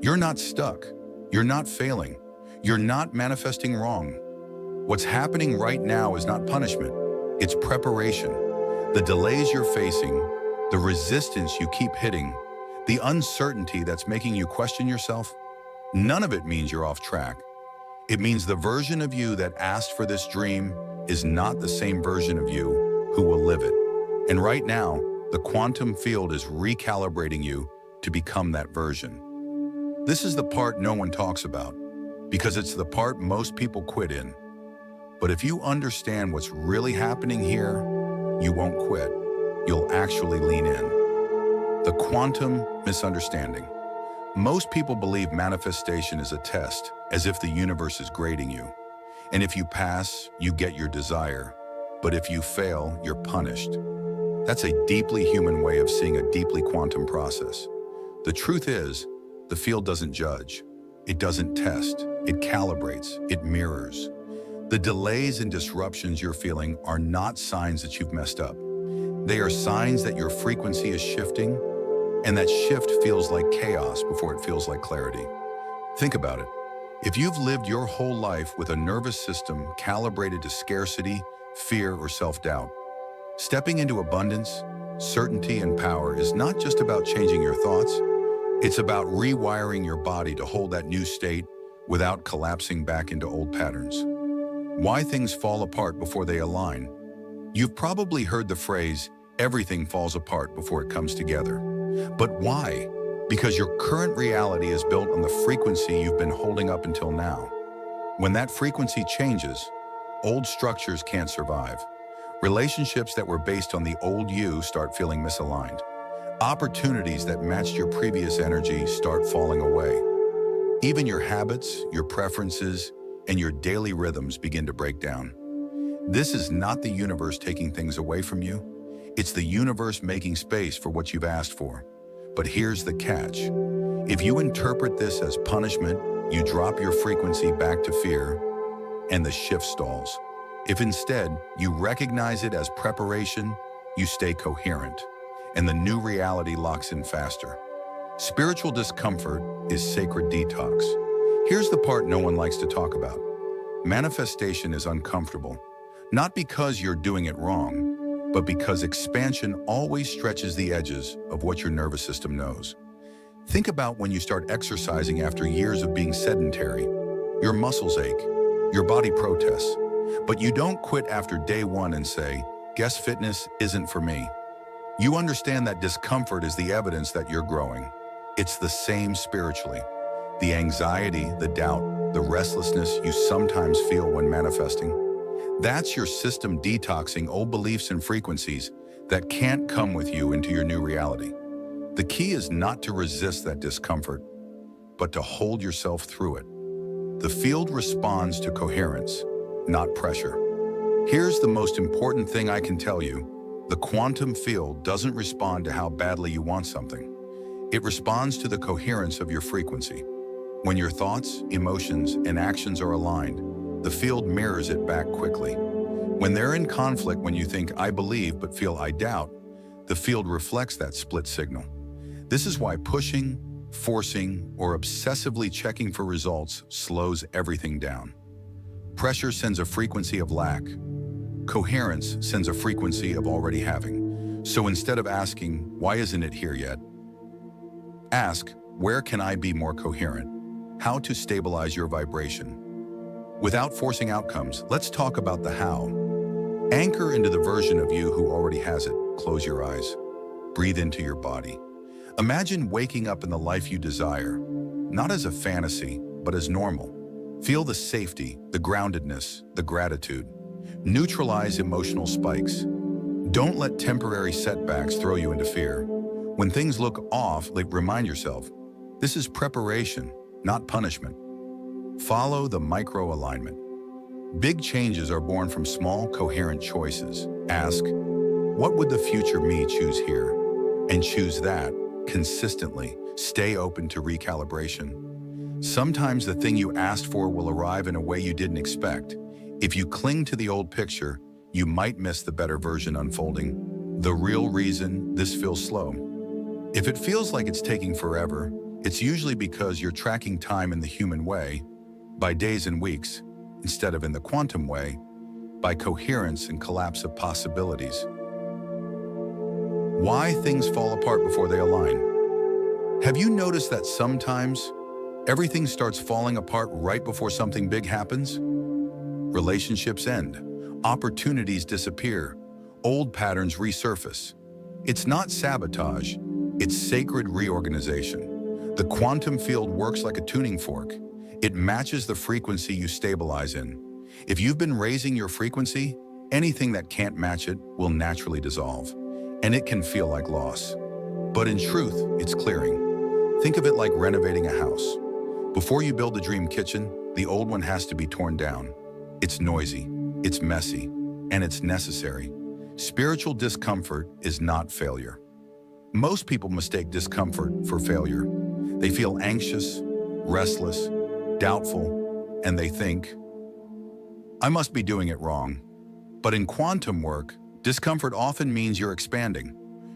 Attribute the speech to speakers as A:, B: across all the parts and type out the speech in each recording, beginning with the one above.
A: You're not stuck. You're not failing. You're not manifesting wrong. What's happening right now is not punishment. It's preparation. The delays you're facing, the resistance you keep hitting, the uncertainty that's making you question yourself, none of it means you're off track. It means the version of you that asked for this dream is not the same version of you who will live it. And right now, the quantum field is recalibrating you to become that version. This is the part no one talks about, because it's the part most people quit in. But if you understand what's really happening here, you won't quit. You'll actually lean in. The quantum misunderstanding. Most people believe manifestation is a test, as if the universe is grading you. And if you pass, you get your desire. But if you fail, you're punished. That's a deeply human way of seeing a deeply quantum process. The truth is, the field doesn't judge. It doesn't test. It calibrates. It mirrors. The delays and disruptions you're feeling are not signs that you've messed up. They are signs that your frequency is shifting, and that shift feels like chaos before it feels like clarity. Think about it. If you've lived your whole life with a nervous system calibrated to scarcity, fear, or self-doubt, stepping into abundance, certainty, and power is not just about changing your thoughts. It's about rewiring your body to hold that new state without collapsing back into old patterns. Why things fall apart before they align. You've probably heard the phrase, everything falls apart before it comes together. But why? Because your current reality is built on the frequency you've been holding up until now. When that frequency changes, old structures can't survive. Relationships that were based on the old you start feeling misaligned. Opportunities that matched your previous energy start falling away. Even your habits, your preferences, and your daily rhythms begin to break down. This is not the universe taking things away from you. It's the universe making space for what you've asked for. But here's the catch. If you interpret this as punishment, you drop your frequency back to fear, and the shift stalls. If instead you recognize it as preparation, you stay coherent, and the new reality locks in faster. Spiritual discomfort is sacred detox. Here's the part no one likes to talk about. Manifestation is uncomfortable, not because you're doing it wrong, but because expansion always stretches the edges of what your nervous system knows. Think about when you start exercising after years of being sedentary. Your muscles ache, your body protests, but you don't quit after day one and say, "Guess fitness isn't for me." You understand that discomfort is the evidence that you're growing. It's the same spiritually. The anxiety, the doubt, the restlessness you sometimes feel when manifesting, that's your system detoxing old beliefs and frequencies that can't come with you into your new reality. The key is not to resist that discomfort, but to hold yourself through it. The field responds to coherence, not pressure. Here's the most important thing I can tell you. The quantum field doesn't respond to how badly you want something. It responds to the coherence of your frequency. When your thoughts, emotions, and actions are aligned, the field mirrors it back quickly. When they're in conflict, when you think, "I believe," but feel, "I doubt," the field reflects that split signal. This is why pushing, forcing, or obsessively checking for results slows everything down. Pressure sends a frequency of lack. Coherence sends a frequency of already having. So instead of asking, "Why isn't it here yet?" ask, "Where can I be more coherent?" How to stabilize your vibration. Without forcing outcomes, let's talk about the how. Anchor into the version of you who already has it. Close your eyes. Breathe into your body. Imagine waking up in the life you desire, not as a fantasy, but as normal. Feel the safety, the groundedness, the gratitude. Neutralize emotional spikes. Don't let temporary setbacks throw you into fear. When things look off, remind yourself, this is preparation, not punishment. Follow the micro-alignment. Big changes are born from small, coherent choices. Ask, what would the future me choose here? And choose that consistently. Stay open to recalibration. Sometimes the thing you asked for will arrive in a way you didn't expect. If you cling to the old picture, you might miss the better version unfolding. The real reason this feels slow. If it feels like it's taking forever, It's usually because you're tracking time in the human way, by days and weeks, instead of in the quantum way, by coherence and collapse of possibilities. Why things fall apart before they align. Have you noticed that sometimes everything starts falling apart right before something big happens? Relationships end, opportunities disappear, old patterns resurface. It's not sabotage, it's sacred reorganization. The quantum field works like a tuning fork. It matches the frequency you stabilize in. If you've been raising your frequency, anything that can't match it will naturally dissolve, and it can feel like loss. But in truth, it's clearing. Think of it like renovating a house. Before you build the dream kitchen, the old one has to be torn down. It's noisy, it's messy, and it's necessary. Spiritual discomfort is not failure. Most people mistake discomfort for failure. They feel anxious, restless, doubtful, and they think, I must be doing it wrong. But in quantum work, discomfort often means you're expanding.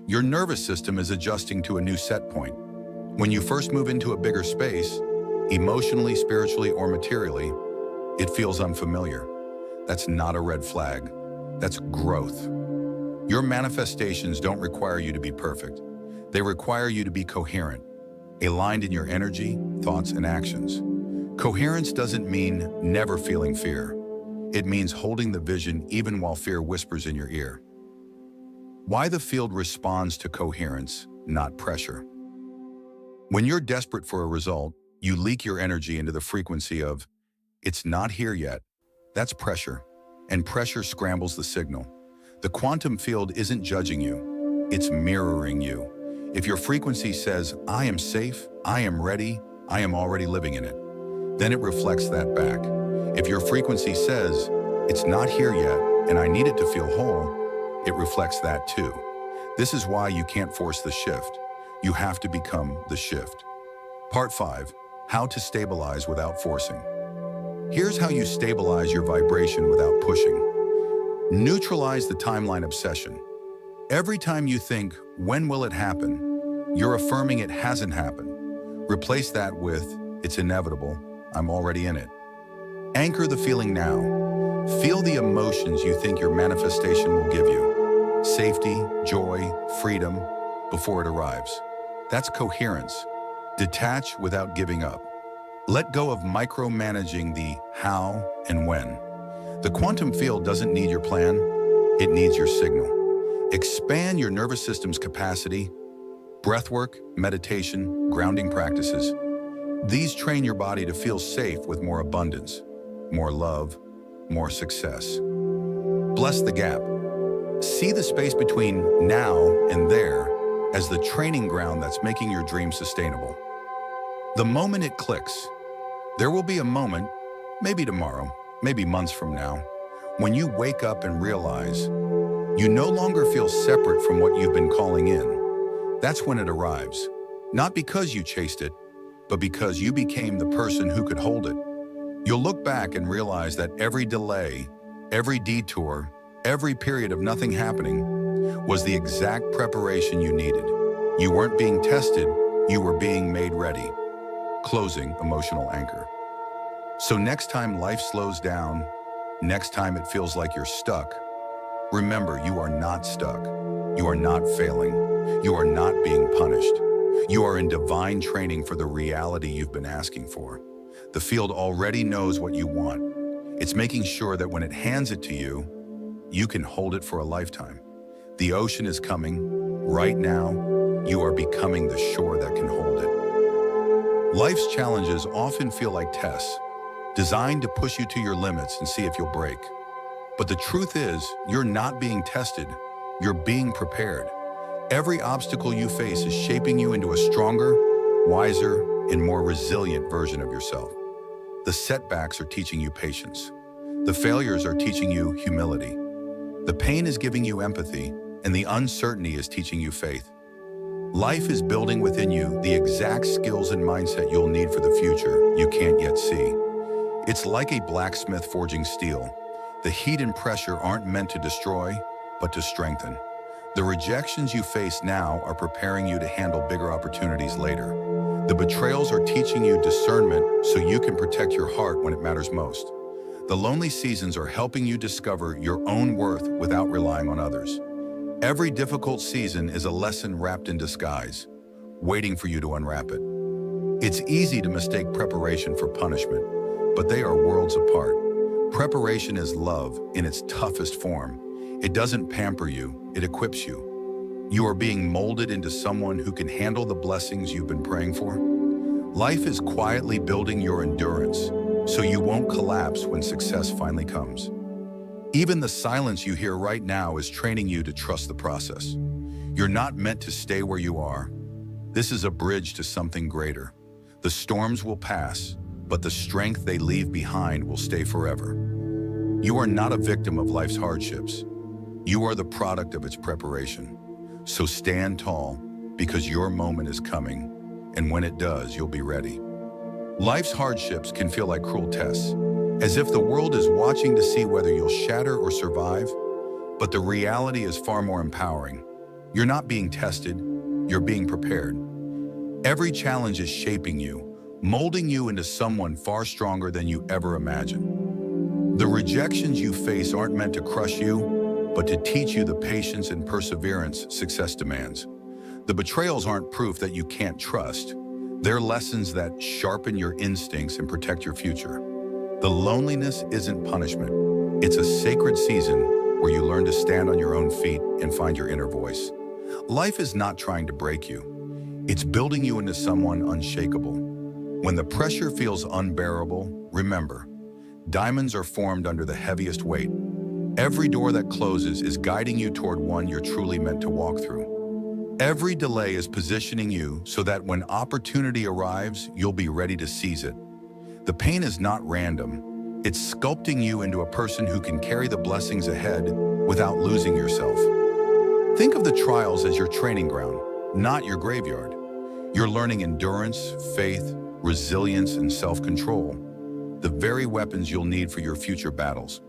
A: Your nervous system is adjusting to a new set point. When you first move into a bigger space, emotionally, spiritually, or materially, it feels unfamiliar. That's not a red flag. That's growth. Your manifestations don't require you to be perfect. They require you to be coherent, aligned in your energy, thoughts, and actions. Coherence doesn't mean never feeling fear. It means holding the vision even while fear whispers in your ear. Why the field responds to coherence, not pressure. When you're desperate for a result, you leak your energy into the frequency of, it's not here yet. That's pressure, and pressure scrambles the signal. The quantum field isn't judging you, it's mirroring you. If your frequency says, I am safe, I am ready, I am already living in it, then it reflects that back. If your frequency says, it's not here yet, and I need it to feel whole, it reflects that too. This is why you can't force the shift. You have to become the shift. Part 5, how to stabilize without forcing. Here's how you stabilize your vibration without pushing. Neutralize the timeline obsession. Every time you think, when will it happen? You're affirming it hasn't happened. Replace that with, it's inevitable, I'm already in it. Anchor the feeling now. Feel the emotions you think your manifestation will give you. Safety, joy, freedom, before it arrives. That's coherence. Detach without giving up. Let go of micromanaging the how and when. The quantum field doesn't need your plan, it needs your signal. Expand your nervous system's capacity. Breathwork, meditation, grounding practices. These train your body to feel safe with more abundance, more love, more success. Bless the gap. See the space between now and there as the training ground that's making your dream sustainable. The moment it clicks, there will be a moment, maybe tomorrow, maybe months from now, when you wake up and realize you no longer feel separate from what you've been calling in. That's when it arrives, not because you chased it, but because you became the person who could hold it. You'll look back and realize that every delay, every detour, every period of nothing happening was the exact preparation you needed. You weren't being tested, you were being made ready. Closing emotional anchor. So next time life slows down, next time it feels like you're stuck, remember you are not stuck. You are not failing. You are not being punished. You are in divine training for the reality you've been asking for. The field already knows what you want. It's making sure that when it hands it to you, you can hold it for a lifetime. The ocean is coming. Right now, you are becoming the shore that can hold it. Life's challenges often feel like tests, designed to push you to your limits and see if you'll break. But the truth is, you're not being tested. You're being prepared. Every obstacle you face is shaping you into a stronger, wiser, and more resilient version of yourself. The setbacks are teaching you patience. The failures are teaching you humility. The pain is giving you empathy, and the uncertainty is teaching you faith. Life is building within you the exact skills and mindset you'll need for the future you can't yet see. It's like a blacksmith forging steel. The heat and pressure aren't meant to destroy, but to strengthen. The rejections you face now are preparing you to handle bigger opportunities later. The betrayals are teaching you discernment so you can protect your heart when it matters most. The lonely seasons are helping you discover your own worth without relying on others. Every difficult season is a lesson wrapped in disguise, waiting for you to unwrap it. It's easy to mistake preparation for punishment, but they are worlds apart. Preparation is love in its toughest form. It doesn't pamper you, it equips you. You are being molded into someone who can handle the blessings you've been praying for. Life is quietly building your endurance, so you won't collapse when success finally comes. Even the silence you hear right now is training you to trust the process. You're not meant to stay where you are. This is a bridge to something greater. The storms will pass, but the strength they leave behind will stay forever. You are not a victim of life's hardships. You are the product of its preparation. So stand tall, because your moment is coming, and when it does, you'll be ready. Life's hardships can feel like cruel tests, as if the world is watching to see whether you'll shatter or survive, but the reality is far more empowering. You're not being tested, you're being prepared. Every challenge is shaping you, molding you into someone far stronger than you ever imagined. The rejections you face aren't meant to crush you, but to teach you the patience and perseverance success demands. The betrayals aren't proof that you can't trust. They're lessons that sharpen your instincts and protect your future. The loneliness isn't punishment. It's a sacred season where you learn to stand on your own feet and find your inner voice. Life is not trying to break you. It's building you into someone unshakable. When the pressure feels unbearable, remember, diamonds are formed under the heaviest weight. Every door that closes is guiding you toward one you're truly meant to walk through. Every delay is positioning you so that when opportunity arrives, you'll be ready to seize it. The pain is not random. It's sculpting you into a person who can carry the blessings ahead without losing yourself. Think of the trials as your training ground, not your graveyard. You're learning endurance, faith, resilience, and self-control, the very weapons you'll need for your future battles.